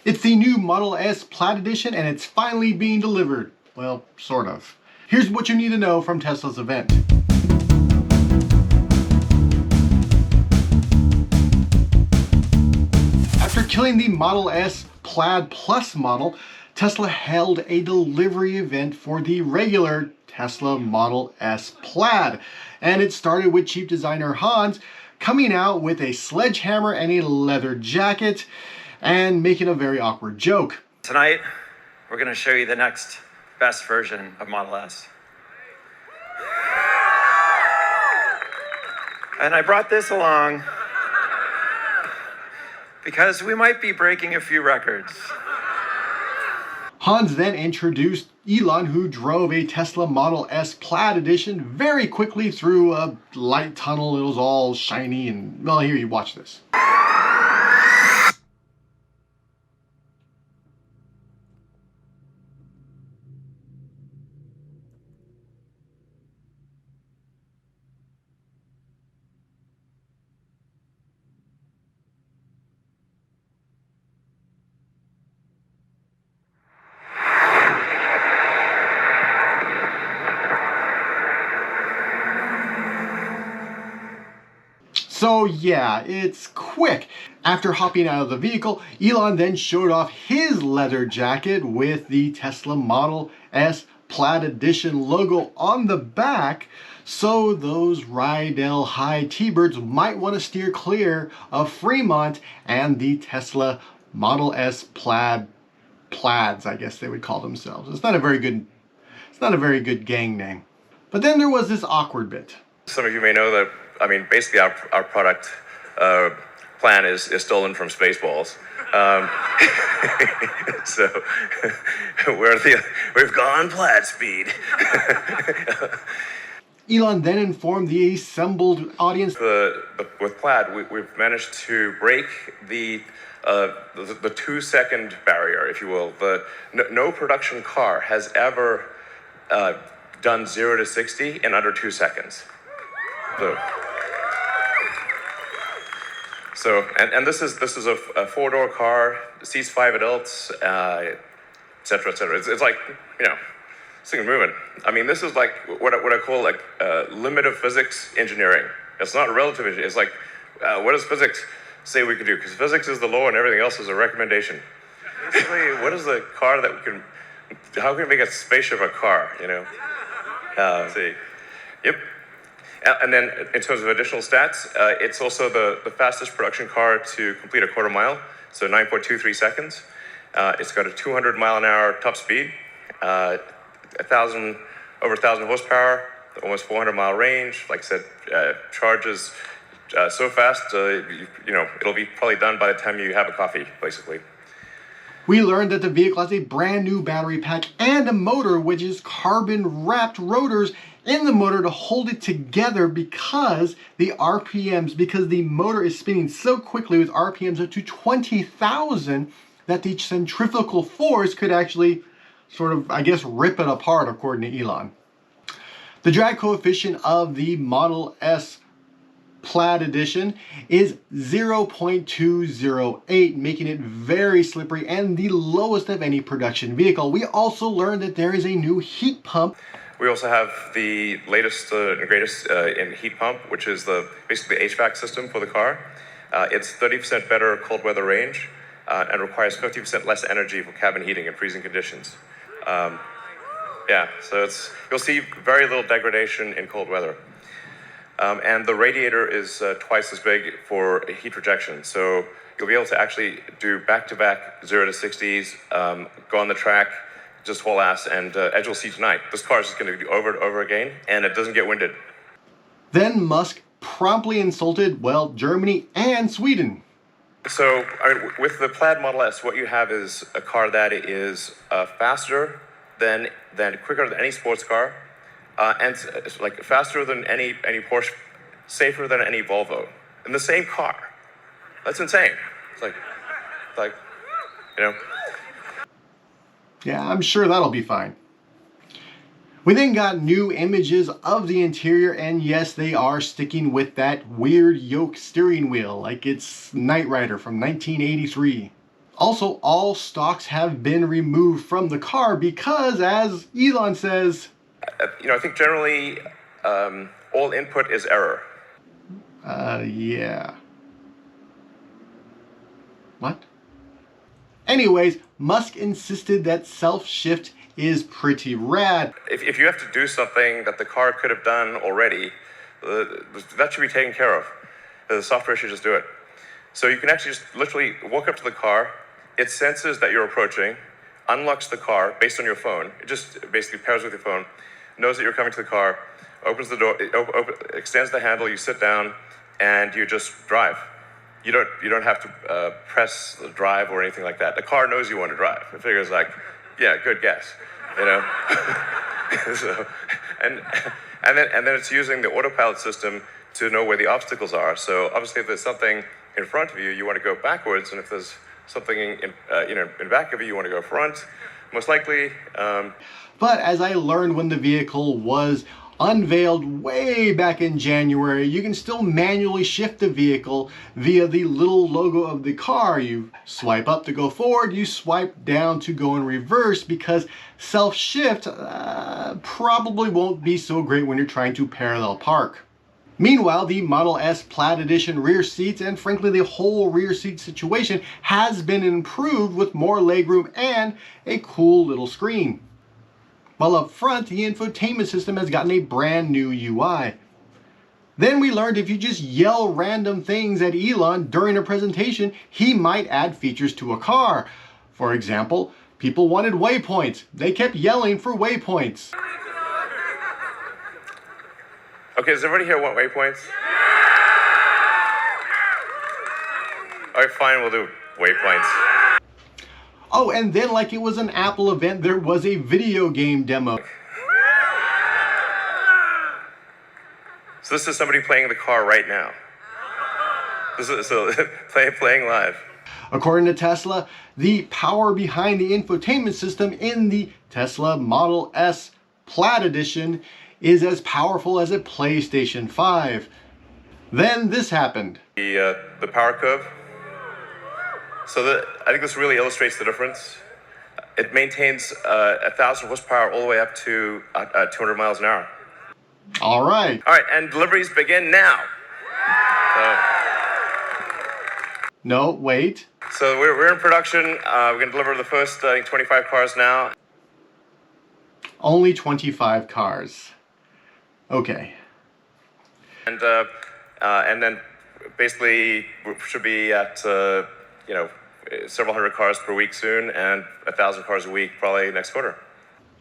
It's the new Model S Plaid edition and it's finally being delivered. Well, sort of. Here's what you need to know from Tesla's event. After killing the Model S Plaid Plus model, Tesla held a delivery event for the regular Tesla Model S Plaid. And it started with chief designer Hans coming out with a sledgehammer and a leather jacket and making a very awkward joke. Tonight, we're going to show you the next best version of Model S. And I brought this along because we might be breaking a few records. Hans then introduced Elon, who drove a Tesla Model S Plaid edition very quickly through a light tunnel. It was all shiny and, well, here you watch this. So yeah, it's quick. After hopping out of the vehicle, Elon then showed off his leather jacket with the Tesla Model S Plaid Edition logo on the back, so those Rydell High T-Birds might want to steer clear of Fremont and the Tesla Model S Plaids, I guess they would call themselves. It's not a very good gang name. But then there was this awkward bit. Some of you may know that, basically our product plan is stolen from Spaceballs. So we've gone Plaid Speed. Elon then informed the assembled audience. With Plaid, we've managed to break the 2-second barrier, if you will. No production car has ever done 0 to 60 in under 2 seconds. So, and this is a 4-door car, seats 5 adults, et cetera, et cetera. It's like, this thing is moving. This is like what I call like limit of physics engineering. It's not relative engineering. It's like, what does physics say we can do? Because physics is the law and everything else is a recommendation. Basically, what is the car that we can, how can we make a spaceship a car, see. Yep. And then in terms of additional stats, it's also the fastest production car to complete a quarter mile, so 9.23 seconds. It's got a 200 mile an hour top speed, over 1,000 horsepower, almost 400 mile range. Like I said, charges so fast, it'll be probably done by the time you have a coffee, basically. We learned that the vehicle has a brand new battery pack and a motor, which is carbon wrapped rotors in the motor to hold it together because the motor is spinning so quickly with RPMs up to 20,000 that the centrifugal force could actually sort of, rip it apart, according to Elon. The drag coefficient of the Model S Plaid edition is 0.208, making it very slippery and the lowest of any production vehicle. We also learned that there is a new heat pump. We also have the latest and greatest in heat pump, which is basically the HVAC system for the car. It's 30% better cold weather range and requires 50% less energy for cabin heating in freezing conditions. So you'll see very little degradation in cold weather. And the radiator is twice as big for heat rejection. So you'll be able to actually do back-to-back 0 to 60s, go on the track, just haul ass, and as you'll see tonight, this car is just going to do over and over again, and it doesn't get winded. Then Musk promptly insulted, Germany and Sweden. So with the Plaid Model S, what you have is a car that is faster quicker than any sports car, and like faster than any Porsche, safer than any Volvo, in the same car. That's insane. It's like. Yeah, I'm sure that'll be fine. We then got new images of the interior, and yes, they are sticking with that weird yoke steering wheel, like it's Knight Rider from 1983. Also, all stocks have been removed from the car because, as Elon says, I think generally all input is error. Yeah. What? Anyways, Musk insisted that self-shift is pretty rad. If you have to do something that the car could have done already, that should be taken care of. The software should just do it. So you can actually just literally walk up to the car, it senses that you're approaching, unlocks the car based on your phone. It just basically pairs with your phone, knows that you're coming to the car, opens the door, extends the handle, you sit down, and you just drive. You don't have to press the drive or anything like that. The car knows you want to drive. It figures like, yeah, good guess, you know. So, and then it's using the autopilot system to know where the obstacles are. So obviously, if there's something in front of you, you want to go backwards, and if there's something in back of you, you want to go front. Most likely. But as I learned when the vehicle was unveiled way back in January, you can still manually shift the vehicle via the little logo of the car. You swipe up to go forward, you swipe down to go in reverse, because self-shift probably won't be so great when you're trying to parallel park. Meanwhile, the Model S Plaid Edition rear seats, and frankly the whole rear seat situation, has been improved with more legroom and a cool little screen. While up front, the infotainment system has gotten a brand new UI. Then we learned if you just yell random things at Elon during a presentation, he might add features to a car. For example, people wanted waypoints. They kept yelling for waypoints. Okay, does everybody here want waypoints? All right, fine, we'll do waypoints. Oh, and then like it was an Apple event, there was a video game demo. So this is somebody playing the car right now. This is playing live. According to Tesla, the power behind the infotainment system in the Tesla Model S Plaid Edition is as powerful as a PlayStation 5. Then this happened. The power curve. So I think this really illustrates the difference. It maintains 1,000 horsepower all the way up to 200 miles an hour. All right. All right, and deliveries begin now. No, wait. So we're in production. We're going to deliver the first 25 cars now. Only 25 cars. Okay. And then basically we should be at several hundred cars per week soon, and 1,000 cars a week probably next quarter.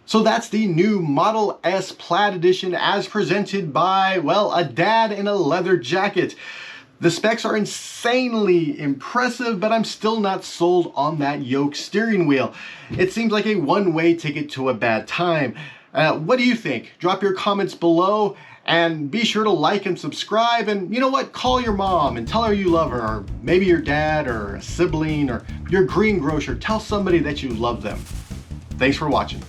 So that's the new Model S Plaid Edition as presented by, well, a dad in a leather jacket. The specs are insanely impressive, but I'm still not sold on that yoke steering wheel. It seems like a one-way ticket to a bad time. What do you think? Drop your comments below, and be sure to like and subscribe, and you know what? Call your mom and tell her you love her, or maybe your dad, or a sibling, or your greengrocer. Tell somebody that you love them. Thanks for watching.